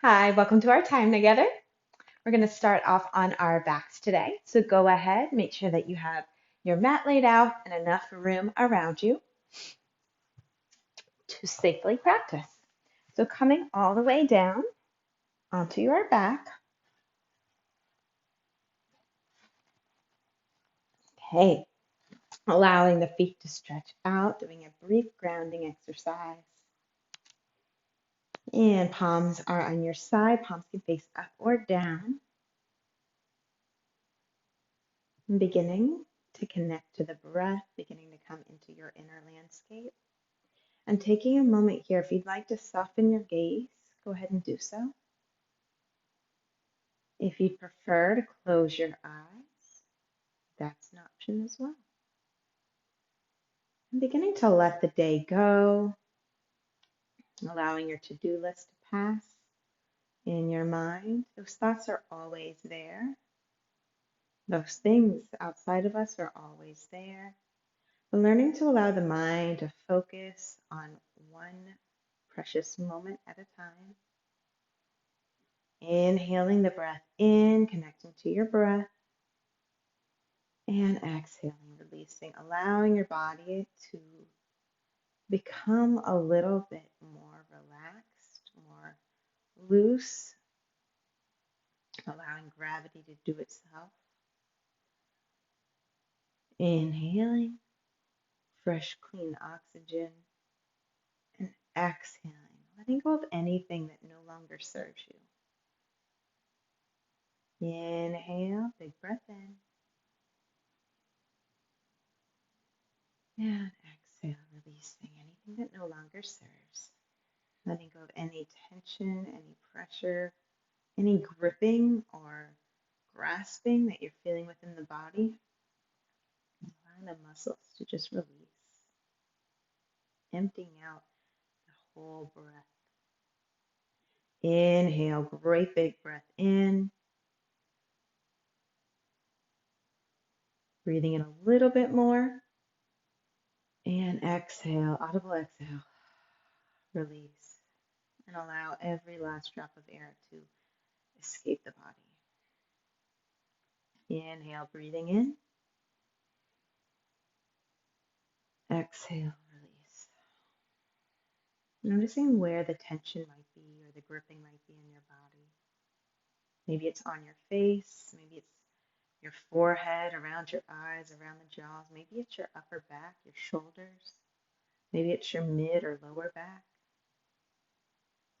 Hi, welcome to our time together. We're going to start off on our backs today. So go ahead, make sure that you have your mat laid out and enough room around you to safely practice. So coming all the way down onto your back. Okay, allowing the feet to stretch out, doing a brief grounding exercise. And palms are on your side, palms can face up or down. And beginning to connect to the breath, beginning to come into your inner landscape. And taking a moment here, if you'd like to soften your gaze, go ahead and do so. If you'd prefer to close your eyes, that's an option as well. And beginning to let the day go, allowing your to-do list to pass in your mind. Those thoughts are always there. Those things outside of us are always there. But learning to allow the mind to focus on one precious moment at a time. Inhaling the breath in, connecting to your breath, and exhaling, releasing, allowing your body to become a little bit more relaxed, more loose, allowing gravity to do itself. Inhaling fresh, clean oxygen, and exhaling, letting go of anything that no longer serves you. Inhale, big breath in. And exhale, releasing anything that no longer serves. Letting go of any tension, any pressure, any gripping or grasping that you're feeling within the body. Allowing the muscles to just release. Emptying out the whole breath. Inhale, great big breath in. Breathing in a little bit more. And exhale, audible exhale. Release. And allow every last drop of air to escape the body. Inhale, breathing in. Exhale, release. Noticing where the tension might be or the gripping might be in your body. Maybe it's on your face, maybe it's your forehead, around your eyes, around the jaws. Maybe it's your upper back, your shoulders. Maybe it's your mid or lower back.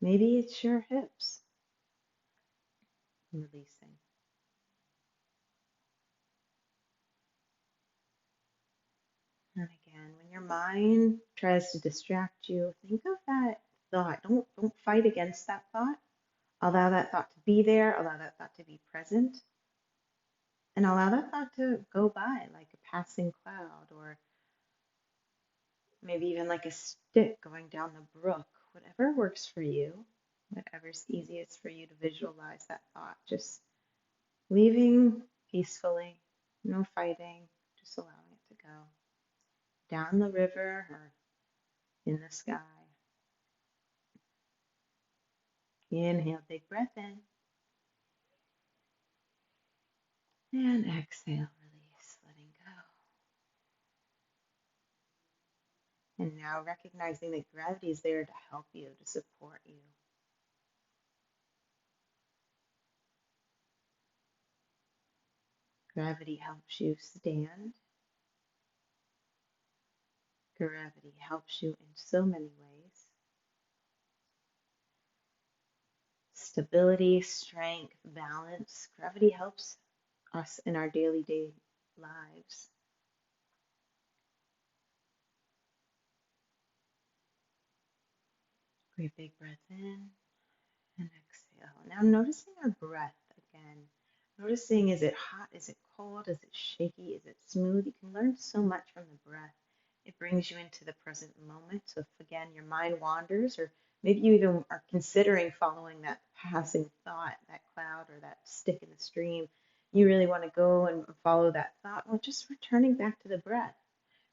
Maybe it's your hips. Releasing. And again, when your mind tries to distract you, think of that thought. Don't fight against that thought. Allow that thought to be there. Allow that thought to be present. And allow that thought to go by like a passing cloud, or maybe even like a stick going down the brook. Whatever works for you, whatever's easiest for you to visualize that thought. Just leaving peacefully, no fighting, just allowing it to go down the river or in the sky. Inhale, big breath in. And exhale, release, letting go. And now recognizing that gravity is there to help you, to support you. Gravity helps you stand. Gravity helps you in so many ways. Stability, strength, balance. Gravity helps us in our daily lives. Great big breath in and exhale. Now noticing our breath again. Noticing, is it hot? Is it cold? Is it shaky? Is it smooth? You can learn so much from the breath. It brings you into the present moment. So if again your mind wanders, or maybe you even are considering following that passing thought, that cloud or that stick in the stream, you really want to go and follow that thought. Well, just returning back to the breath,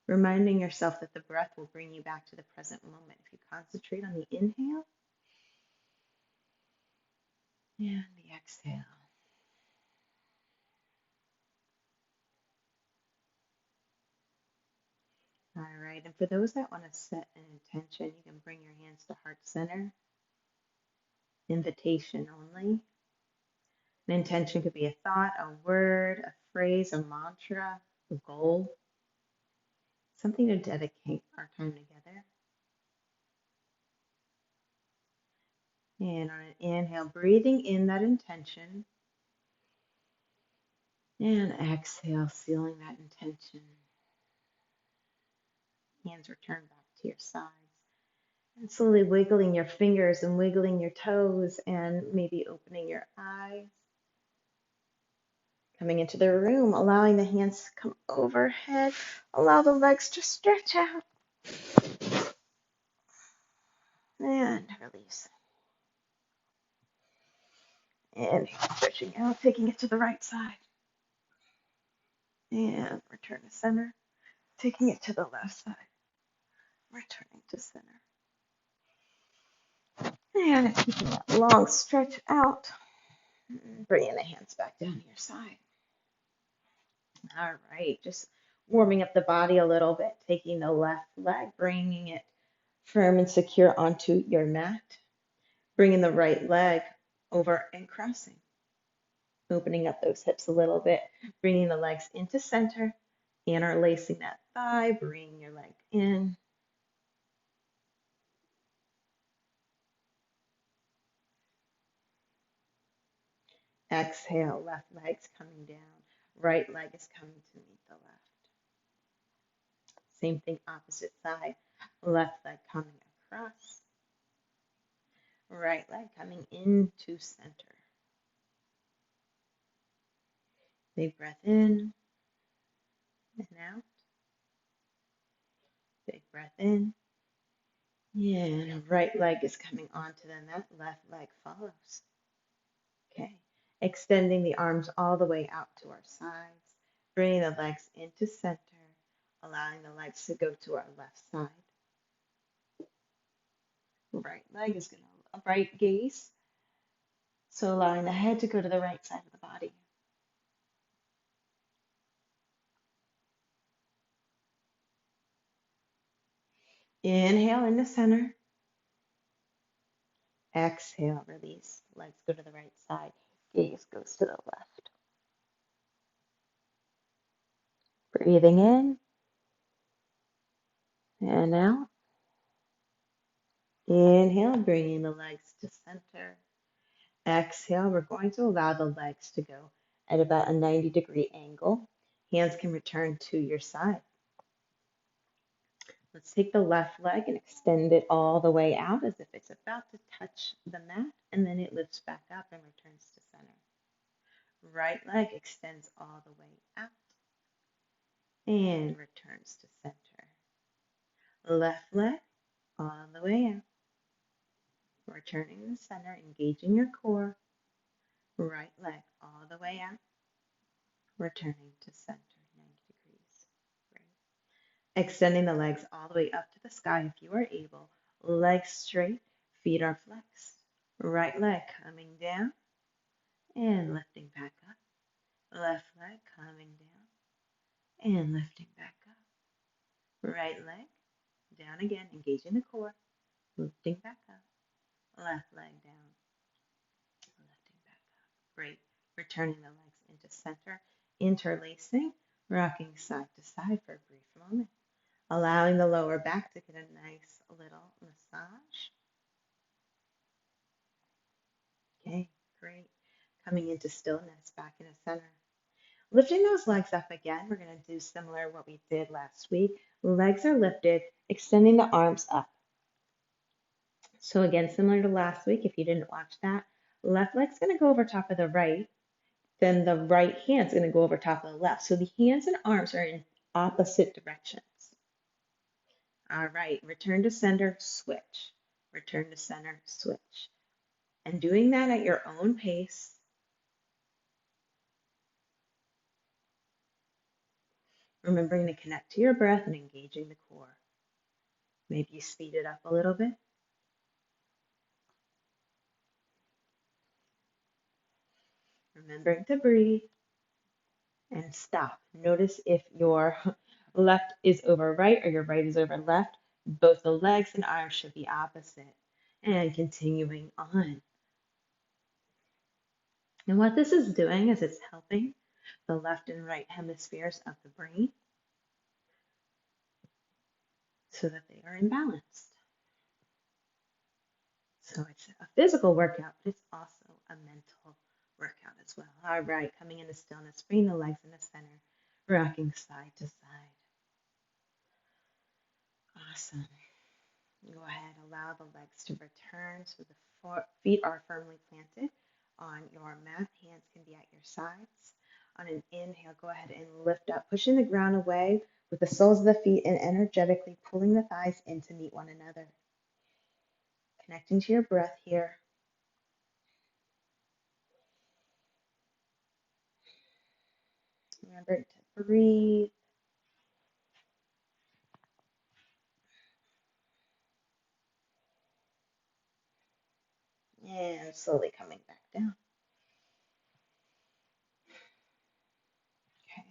reminding yourself that the breath will bring you back to the present moment. If you concentrate on the inhale And the exhale. All right, and for those that want to set an intention, you can bring your hands to heart center. Invitation only. An intention could be a thought, a word, a phrase, a mantra, a goal, something to dedicate our time together. And on an inhale, breathing in that intention. And exhale, sealing that intention. Hands return back to your sides. And slowly wiggling your fingers and wiggling your toes and maybe opening your eyes. Coming into the room, allowing the hands to come overhead. Allow the legs to stretch out. And release. And stretching out, taking it to the right side. And return to center. Taking it to the left side. Returning to center. And keeping that long stretch out. Bringing the hands back down to your side. All right, just warming up the body a little bit, taking the left leg, bringing it firm and secure onto your mat. Bringing the right leg over and crossing. Opening up those hips a little bit, bringing the legs into center, interlacing that thigh, bring your leg in. Exhale, left leg's coming down, right leg is coming to meet the left. Same thing, opposite side, left leg coming across, right leg coming into center. Big breath in and out. Big breath in. And right leg is coming onto the mat, left leg follows. Okay, extending the arms all the way out to our sides, bringing the legs into center, allowing the legs to go to our left side. Right leg is going to a right gaze, so allowing the head to go to the right side of the body. Inhale into center. Exhale, release. Legs go to the right side. Gaze goes to the left. Breathing in and out. Inhale, bringing the legs to center. Exhale, we're going to allow the legs to go at about a 90-degree angle. Hands can return to your side. Let's take the left leg and extend it all the way out as if it's about to touch the mat, and then it lifts back up and returns to center. Right leg extends all the way out and returns to center. Left leg all the way out. Returning to center, engaging your core. Right leg all the way out. Returning to center, 90 degrees. Great. Extending the legs all the way up to the sky if you are able. Legs straight, feet are flexed. Right leg coming down and lifting back up. Left leg coming down and lifting back up. Right leg down again, engaging the core, lifting back up. Left leg down, lifting back up. Great. Returning the legs into center, interlacing, rocking side to side for a brief moment. Allowing the lower back to get a nice little massage. Okay, great. Coming into stillness, back into center. Lifting those legs up again, we're going to do similar to what we did last week. Legs are lifted, extending the arms up. So again, similar to last week, if you didn't watch that, left leg's going to go over top of the right, then the right hand's going to go over top of the left. So the hands and arms are in opposite directions. All right, return to center, switch. Return to center, switch. And doing that at your own pace. Remembering to connect to your breath and engaging the core. Maybe you speed it up a little bit. Remembering to breathe and stop. Notice if your left is over right or your right is over left. Both the legs and arms should be opposite. And continuing on. And what this is doing is it's helping the left and right hemispheres of the brain so that they are in balance. So it's a physical workout, but it's also a mental workout as well. All right, coming into stillness, bring the legs in the center, rocking side to side. Awesome. Go ahead, allow the legs to return so the feet are firmly planted on your mat. Hands can be at your sides. On an inhale, go ahead and lift up, pushing the ground away with the soles of the feet and energetically pulling the thighs in to meet one another. Connecting to your breath here. Remember to breathe. And slowly coming back down. Okay.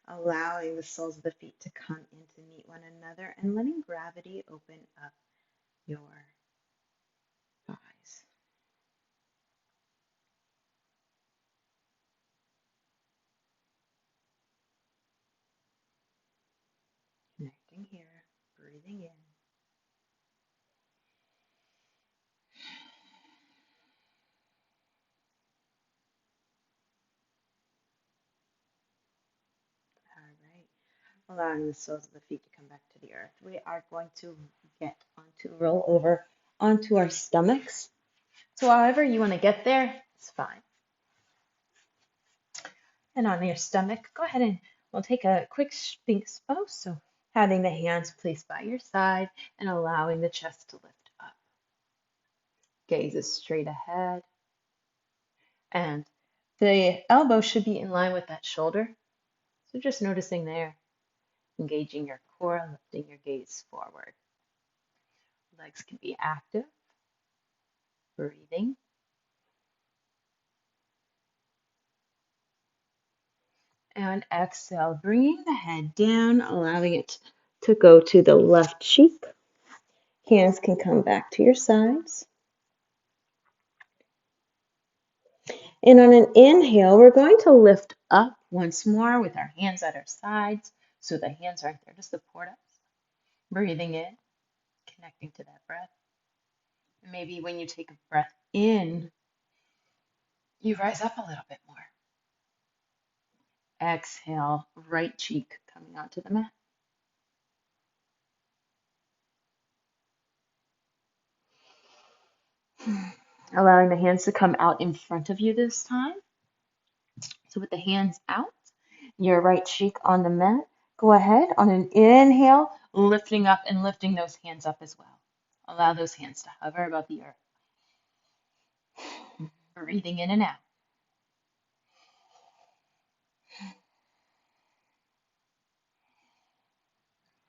Allowing the soles of the feet to come in to meet one another and letting gravity open up your thighs. Connecting here, breathing in. All right. Allowing the soles of the feet to come back to the earth. We are going to roll over onto our stomachs. So however you want to get there, it's fine. And on your stomach, go ahead and we'll take a quick sphinx pose. So having the hands placed by your side and allowing the chest to lift up. Gaze is straight ahead. And the elbow should be in line with that shoulder. So just noticing there, engaging your core, lifting your gaze forward. Legs can be active, breathing. And exhale, bringing the head down, allowing it to go to the left cheek. Hands can come back to your sides. And on an inhale, we're going to lift up once more with our hands at our sides so the hands aren't there to support us. Breathing in, connecting to that breath. Maybe when you take a breath in, you rise up a little bit more. Exhale, right cheek coming onto the mat. Allowing the hands to come out in front of you this time. So with the hands out, your right cheek on the mat, go ahead on an inhale, lifting up and lifting those hands up as well. Allow those hands to hover above the earth. Breathing in and out.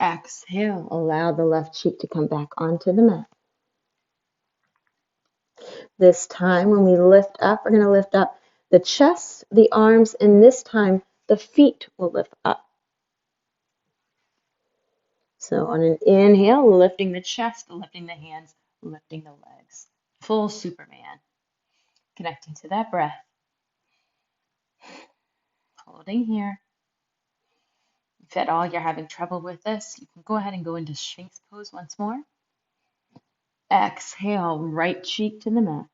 Exhale, allow the left cheek to come back onto the mat. This time when we lift up, we're going to lift up the chest, the arms, and this time the feet will lift up. So on an inhale, lifting the chest, lifting the hands, lifting the legs. Full Superman. Connecting to that breath. Holding here. If at all you're having trouble with this, you can go ahead and go into Sphinx pose once more. Exhale, right cheek to the mat.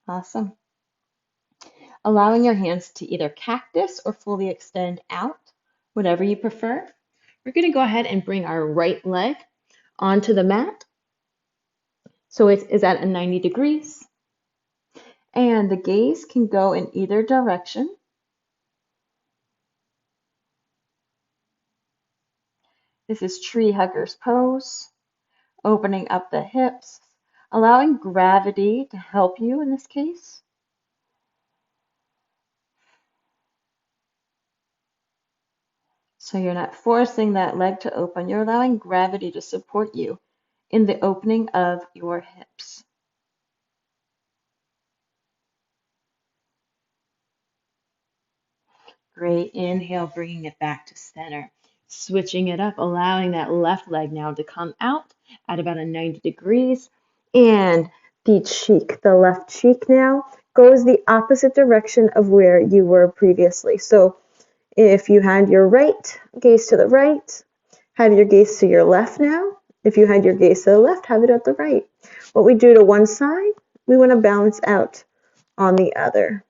Awesome. Allowing your hands to either cactus or fully extend out, whatever you prefer. We're going to go ahead and bring our right leg onto the mat. So it is at a 90 degrees. And the gaze can go in either direction. This is tree huggers pose, opening up the hips, allowing gravity to help you in this case. So you're not forcing that leg to open, you're allowing gravity to support you in the opening of your hips. Great. Inhale, bringing it back to center. Switching it up, allowing that left leg now to come out at about a 90 degrees. And the left cheek now goes the opposite direction of where you were previously. So if you had your right, gaze to the right, have your gaze to your left now. If you had your gaze to the left, have it at the right. What we do to one side, we want to balance out on the other.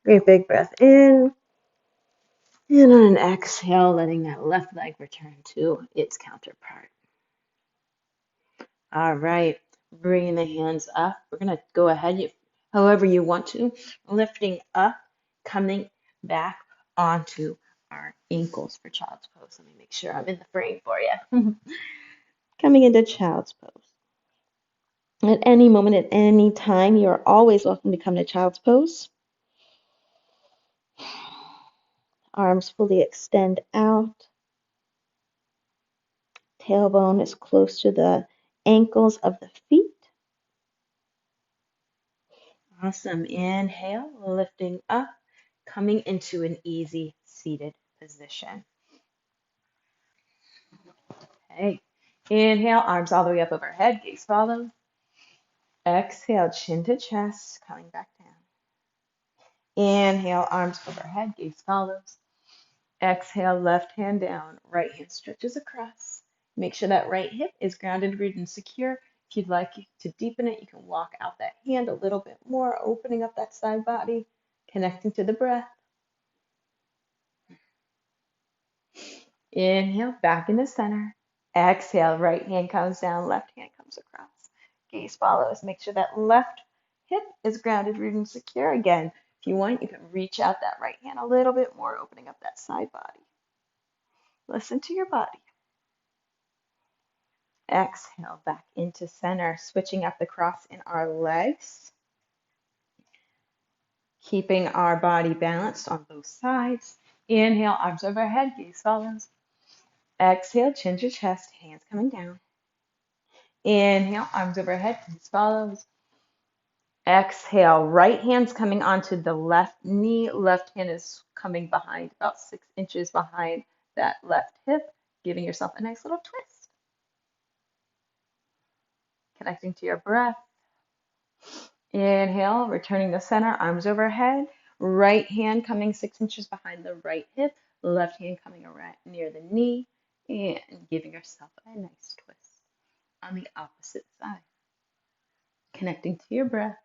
Great big breath in. And on an exhale, letting that left leg return to its counterpart. All right, bringing the hands up. We're going to go ahead, however you want to, lifting up, coming back onto our ankles for child's pose. Let me make sure I'm in the frame for you. Coming into child's pose. At any moment, at any time, you are always welcome to come to child's pose. Arms fully extend out. Tailbone is close to the ankles of the feet. Awesome. Inhale, lifting up, coming into an easy seated position. Okay. Inhale, arms all the way up overhead, gaze follows. Exhale, chin to chest, coming back down. Inhale, arms overhead, gaze follows. Exhale, left hand down, right hand stretches across. Make sure that right hip is grounded, rooted, and secure. If you'd like to deepen it, you can walk out that hand a little bit more, opening up that side body, connecting to the breath. Inhale, back in the center. Exhale, right hand comes down, left hand comes across. Gaze follows. Make sure that left hip is grounded, rooted, and secure. Again, if you want, you can reach out that right hand a little bit more, opening up that side body. Listen to your body. Exhale, back into center, switching up the cross in our legs. Keeping our body balanced on both sides. Inhale, arms overhead, gaze follows. Exhale, chin to chest, hands coming down. Inhale, arms overhead, gaze follows. Exhale, right hand's coming onto the left knee. Left hand is coming behind, about 6 inches behind that left hip, giving yourself a nice little twist. Connecting to your breath. Inhale, returning to center, arms overhead. Right hand coming 6 inches behind the right hip. Left hand coming around near the knee. And giving yourself a nice twist on the opposite side. Connecting to your breath.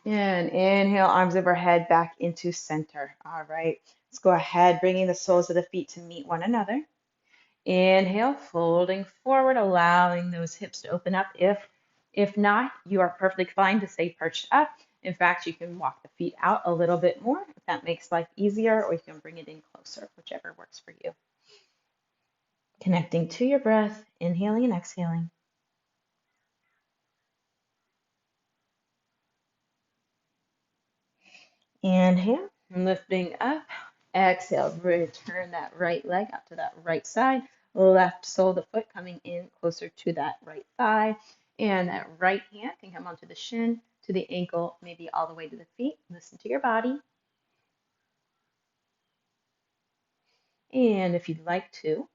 And inhale, arms overhead, back into center. All right, let's go ahead, bringing the soles of the feet to meet one another. Inhale, folding forward, allowing those hips to open up. If not, you are perfectly fine to stay perched up. In fact, you can walk the feet out a little bit more if that makes life easier, or you can bring it in closer, whichever works for you. Connecting to your breath, inhaling and exhaling. Inhale, lifting up. Exhale, return that right leg out to that right side. Left sole of the foot coming in closer to that right thigh. And that right hand can come onto the shin, to the ankle, maybe all the way to the feet. Listen to your body. And if you'd like to,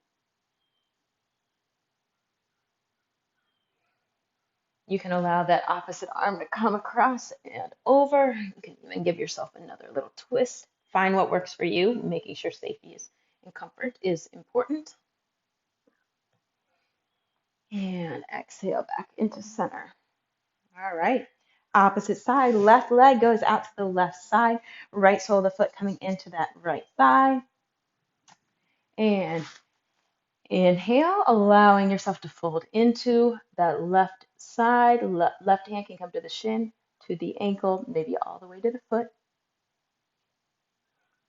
you can allow that opposite arm to come across and over. You can even give yourself another little twist. Find what works for you, making sure safety and comfort is important. And exhale back into center. All right. Opposite side, left leg goes out to the left side. Right sole of the foot coming into that right thigh. And inhale, allowing yourself to fold into that left side. Left hand can come to the shin, to the ankle, maybe all the way to the foot.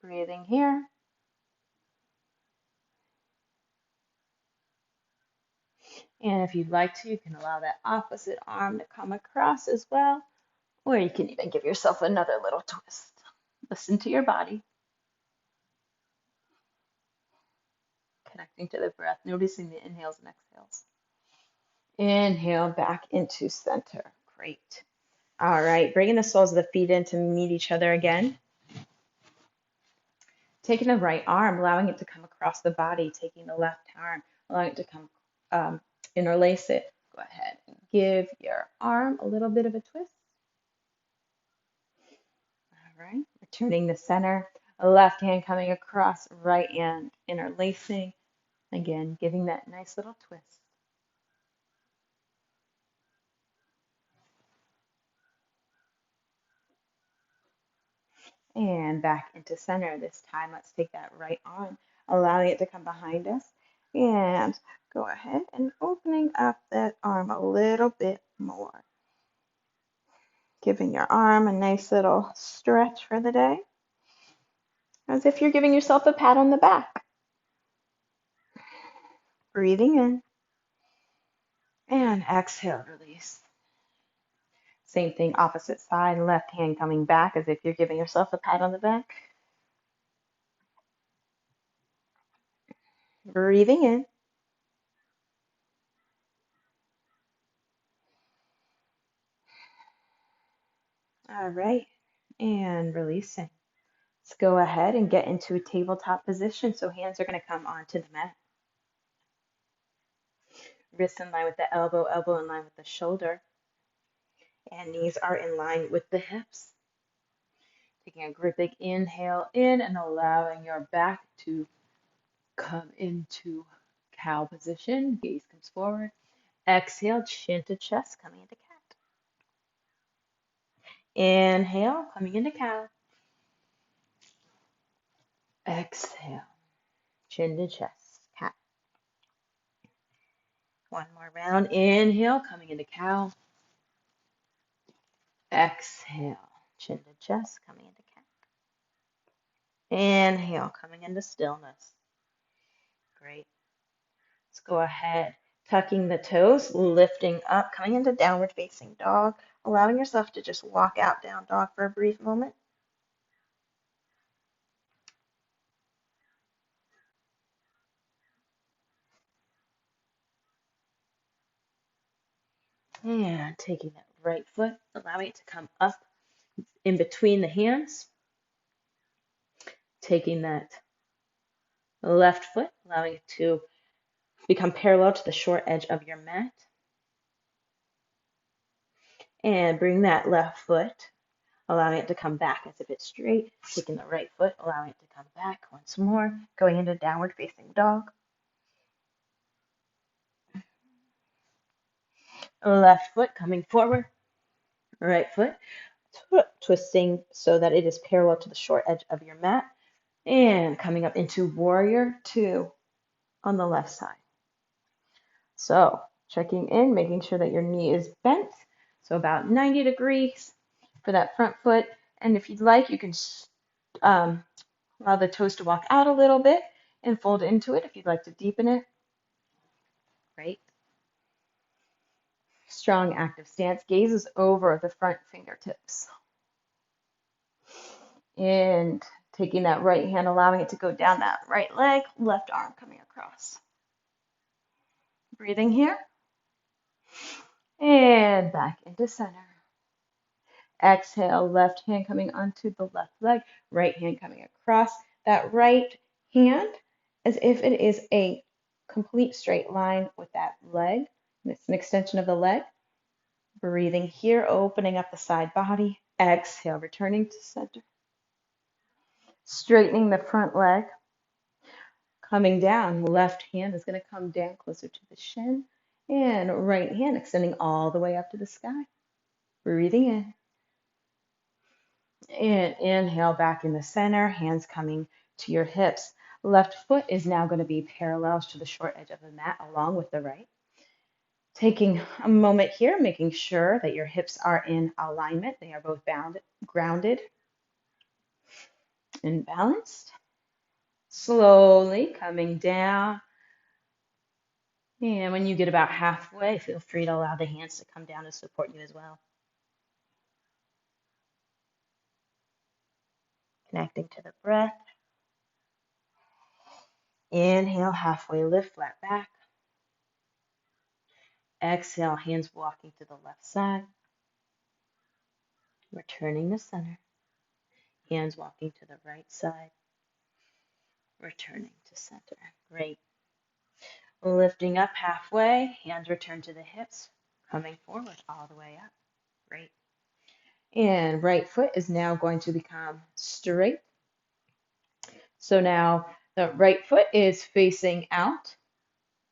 Breathing here. And if you'd like to, you can allow that opposite arm to come across as well, or you can even give yourself another little twist. Listen to your body, connecting to the breath, noticing the inhales and exhales. Inhale back into center. Great. All right, bringing the soles of the feet in to meet each other again. Taking the right arm, allowing it to come across the body, taking the left arm, allowing it to come interlace it. Go ahead and give your arm a little bit of a twist. All right, returning to center, left hand coming across, right hand interlacing. Again, giving that nice little twist. And back into center. This time, let's take that right arm, allowing it to come behind us. And go ahead and opening up that arm a little bit more. Giving your arm a nice little stretch for the day, as if you're giving yourself a pat on the back. Breathing in and exhale, release. Same thing, opposite side, left hand coming back as if you're giving yourself a pat on the back. Breathing in. All right, and releasing. Let's go ahead and get into a tabletop position. So hands are going to come onto the mat. Wrists in line with the elbow, elbow in line with the shoulder, and knees are in line with the hips. Taking a great big inhale in and allowing your back to come into cow position. Gaze comes forward. Exhale, chin to chest, coming into cat. Inhale, coming into cow. Exhale, chin to chest, cat. One more round. Inhale, coming into cow. Exhale, chin to chest, coming into cat. Inhale, coming into stillness. Great. Let's go ahead, tucking the toes, lifting up, coming into downward facing dog, allowing yourself to just walk out down dog for a brief moment. And taking that right foot, allowing it to come up in between the hands. Taking that left foot, allowing it to become parallel to the short edge of your mat. And bring that left foot, allowing it to come back as if it's straight. Taking the right foot, allowing it to come back once more. Going into downward facing dog. Left foot coming forward. Right foot twisting so that it is parallel to the short edge of your mat. And coming up into warrior two on the left side. So checking in, making sure that your knee is bent. So about 90 degrees for that front foot. And if you'd like, you can allow the toes to walk out a little bit and fold into it if you'd like to deepen it. Great. Strong active stance. Gazes over the front fingertips. And taking that right hand, allowing it to go down that right leg, left arm coming across. Breathing here. And back into center. Exhale, left hand coming onto the left leg, right hand coming across. That right hand as if it is a complete straight line with that leg. And it's an extension of the leg. Breathing here, opening up the side body. Exhale, returning to center. Straightening the front leg. Coming down, left hand is going to come down closer to the shin. And right hand extending all the way up to the sky. Breathing in. And inhale back in the center, hands coming to your hips. Left foot is now going to be parallel to the short edge of the mat along with the right. Taking a moment here, making sure that your hips are in alignment. They are both grounded. and balanced. Slowly coming down. And when you get about halfway, feel free to allow the hands to come down to support you as well. Connecting to the breath. Inhale, halfway lift, flat back. Exhale, hands walking to the left side. Returning to center. Hands walking to the right side. Returning to center. Great. Lifting up halfway, hands return to the hips, coming forward all the way up. Great. And right foot is now going to become straight. So now the right foot is facing out.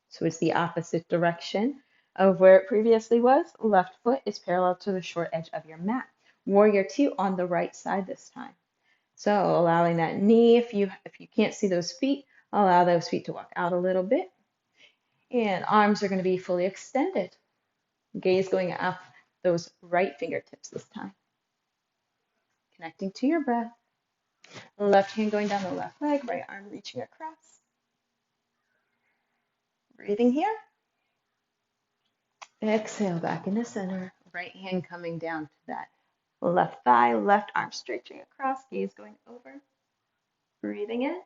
So it's the opposite direction of where it previously was. Left foot is parallel to the short edge of your mat. Warrior two on the right side this time. So allowing that knee, if you can't see those feet, allow those feet to walk out a little bit. And arms are going to be fully extended. Gaze going up those right fingertips this time. Connecting to your breath. Left hand going down the left leg, right arm reaching across. Breathing here. Exhale back into center. Right hand coming down to that left thigh, left arm stretching across, gaze going over. Breathing in.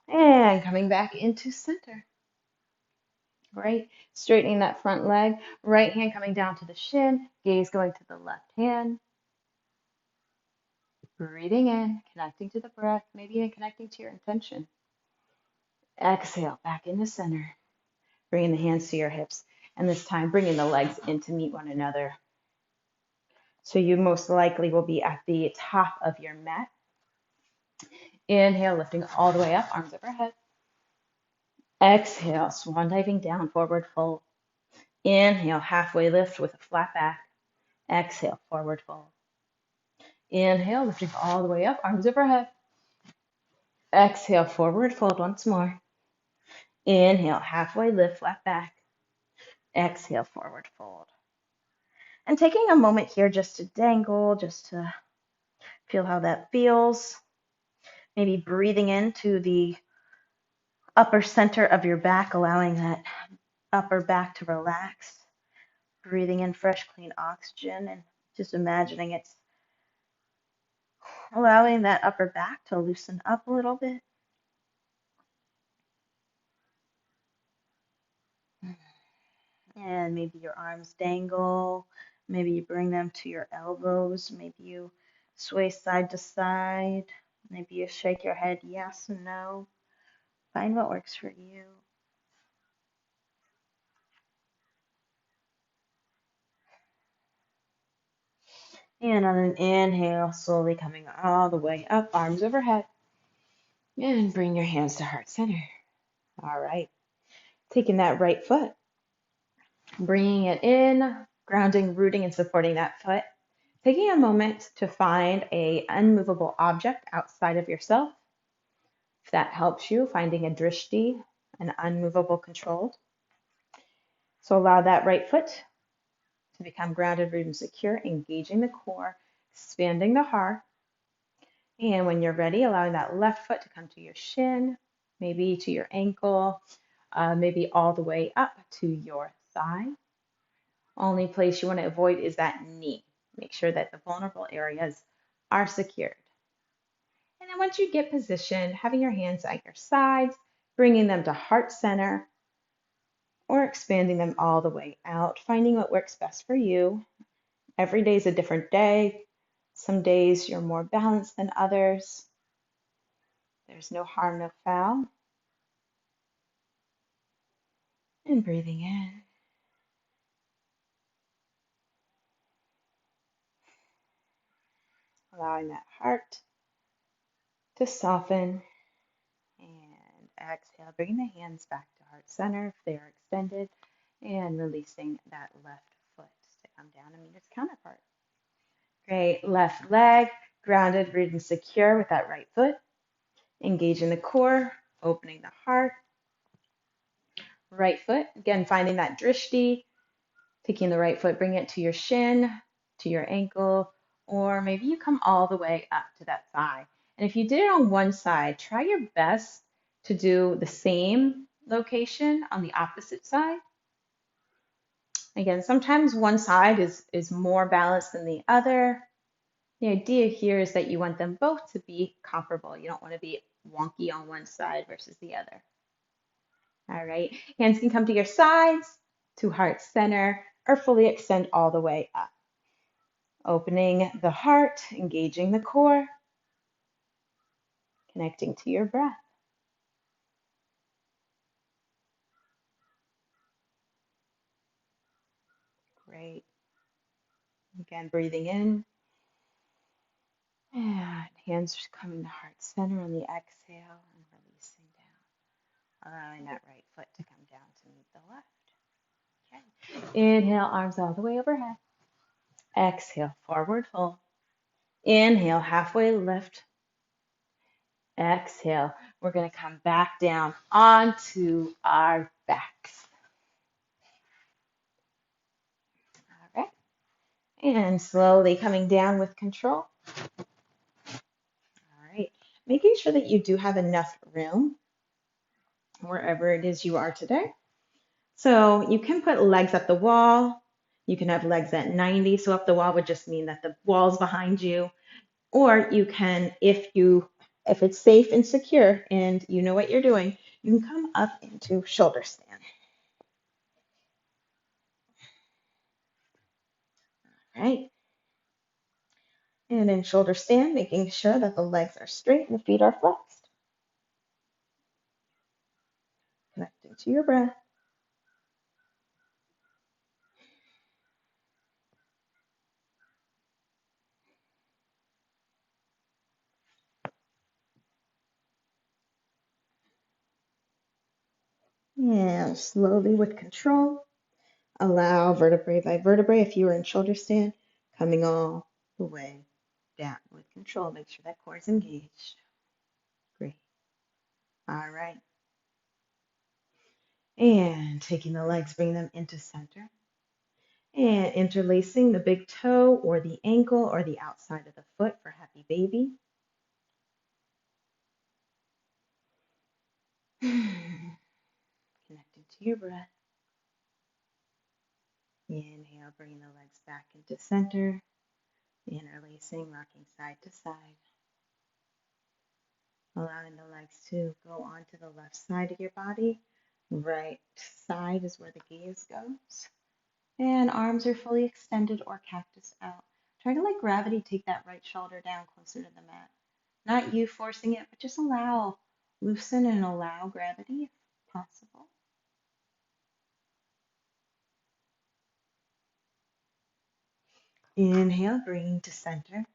And coming back into center. Right, straightening that front leg, right hand coming down to the shin, gaze going to the left hand. Breathing in, connecting to the breath, maybe even connecting to your intention. Exhale, back into center. Bringing the hands to your hips, and this time bringing the legs in to meet one another. So you most likely will be at the top of your mat. Inhale, lifting all the way up, arms overhead. Exhale, swan diving down, forward fold. Inhale, halfway lift with a flat back. Exhale, forward fold. Inhale, lifting all the way up, arms overhead. Exhale, forward fold once more. Inhale, halfway lift, flat back. Exhale, forward fold. And taking a moment here just to dangle, just to feel how that feels. Maybe breathing into the upper center of your back, allowing that upper back to relax. Breathing in fresh, clean oxygen and just imagining it's allowing that upper back to loosen up a little bit. And maybe your arms dangle. Maybe you bring them to your elbows. Maybe you sway side to side. Maybe you shake your head yes and no. Find what works for you. And on an inhale, slowly coming all the way up, arms overhead. And bring your hands to heart center. All right. Taking that right foot, bringing it in, grounding, rooting, and supporting that foot. Taking a moment to find an unmovable object outside of yourself. If that helps you, finding a drishti, an unmovable control. So allow that right foot to become grounded, rooted, and secure, engaging the core, expanding the heart. And when you're ready, allowing that left foot to come to your shin, maybe to your ankle, maybe all the way up to your thigh. Only place you want to avoid is that knee. Make sure that the vulnerable areas are secured. And then once you get positioned, having your hands at your sides, bringing them to heart center, or expanding them all the way out, finding what works best for you. Every day is a different day. Some days you're more balanced than others. There's no harm, no foul. And breathing in. Allowing that heart to soften. And exhale, bringing the hands back to heart center if they are extended. And releasing that left foot to come down and meet its counterpart. Great. Left leg, grounded, rooted, and secure with that right foot. Engaging the core, opening the heart. Right foot, again, finding that drishti, taking the right foot, bring it to your shin, to your ankle, or maybe you come all the way up to that thigh. And if you did it on one side, try your best to do the same location on the opposite side. Again, sometimes one side is more balanced than the other. The idea here is that you want them both to be comparable. You don't want to be wonky on one side versus the other. All right, hands can come to your sides, to heart center, or fully extend all the way up. Opening the heart, engaging the core, connecting to your breath. Great. Again, breathing in, and hands coming to heart center on the exhale and releasing down. Allowing that right foot to come down to meet the left. Okay. Inhale, arms all the way overhead. Exhale, forward fold. Inhale, halfway lift. Exhale, we're going to come back down onto our backs. All right. And slowly coming down with control. All right. Making sure that you do have enough room wherever it is you are today. So you can put legs up the wall. You can have legs at 90. So up the wall would just mean that the wall's behind you. Or you can, if it's safe and secure and you know what you're doing, you can come up into shoulder stand. All right. And in shoulder stand, making sure that the legs are straight and the feet are flexed. Connecting to your breath. And slowly with control, allow vertebrae by vertebrae, if you are in shoulder stand, coming all the way down with control. Make sure that core is engaged. Great. All right. And taking the legs, bring them into center. And interlacing the big toe or the ankle or the outside of the foot for happy baby. Connecting to your breath. Inhale, bringing the legs back into center. Interlacing, rocking side to side. Allowing the legs to go onto the left side of your body. Right side is where the gaze goes. And arms are fully extended or cactus out. Try to let gravity take that right shoulder down closer to the mat. Not you forcing it, but just loosen and allow gravity if possible. Inhale, bringing to center.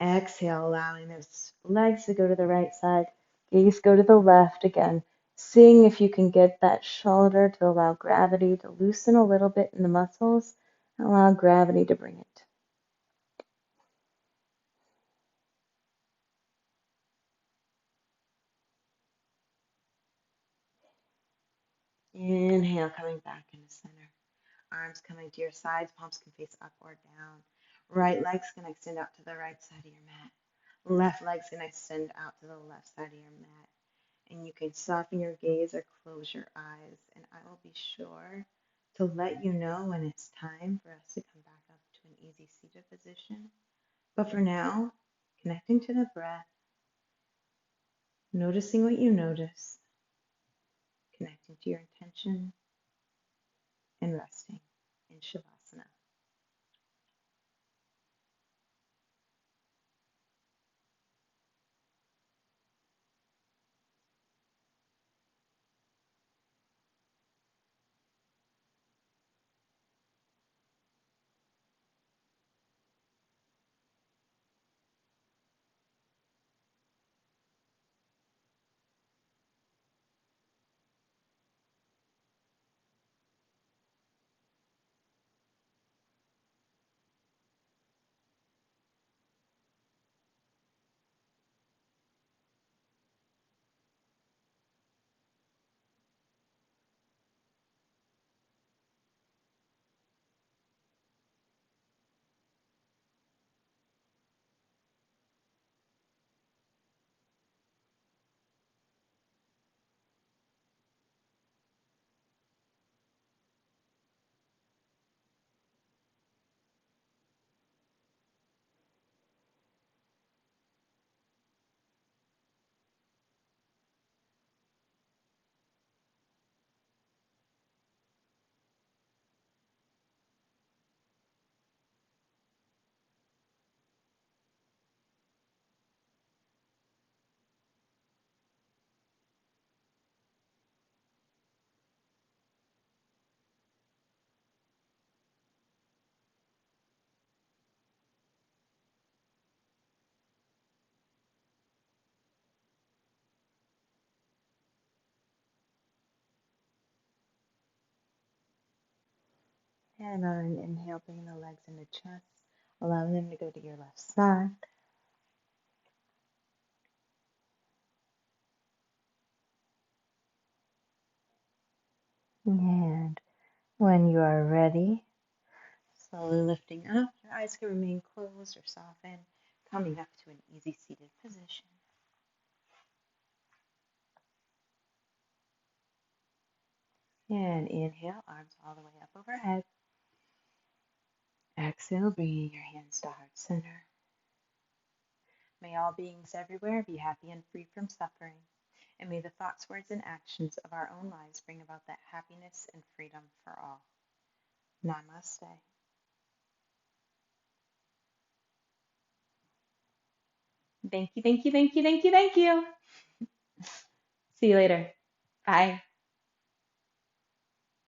Exhale, allowing those legs to go to the right side, gaze go to the left again. Seeing if you can get that shoulder to allow gravity to loosen a little bit in the muscles and allow gravity to bring it. Inhale, coming back into center. Arms coming to your sides, palms can face up or down. Right leg's going to extend out to the right side of your mat. Left leg's going to extend out to the left side of your mat. And you can soften your gaze or close your eyes. And I will be sure to let you know when it's time for us to come back up to an easy seated position. But for now, connecting to the breath, noticing what you notice, connecting to your intention, and resting in Shavasana. And on an inhale, bring the legs into chest, allowing them to go to your left side. And when you are ready, slowly lifting up, your eyes can remain closed or soften, coming up to an easy seated position. And inhale, arms all the way up overhead. Exhale, bringing your hands to heart center. May all beings everywhere be happy and free from suffering. And may the thoughts, words, and actions of our own lives bring about that happiness and freedom for all. Namaste. Thank you, thank you, thank you, thank you, thank you. See you later. Bye.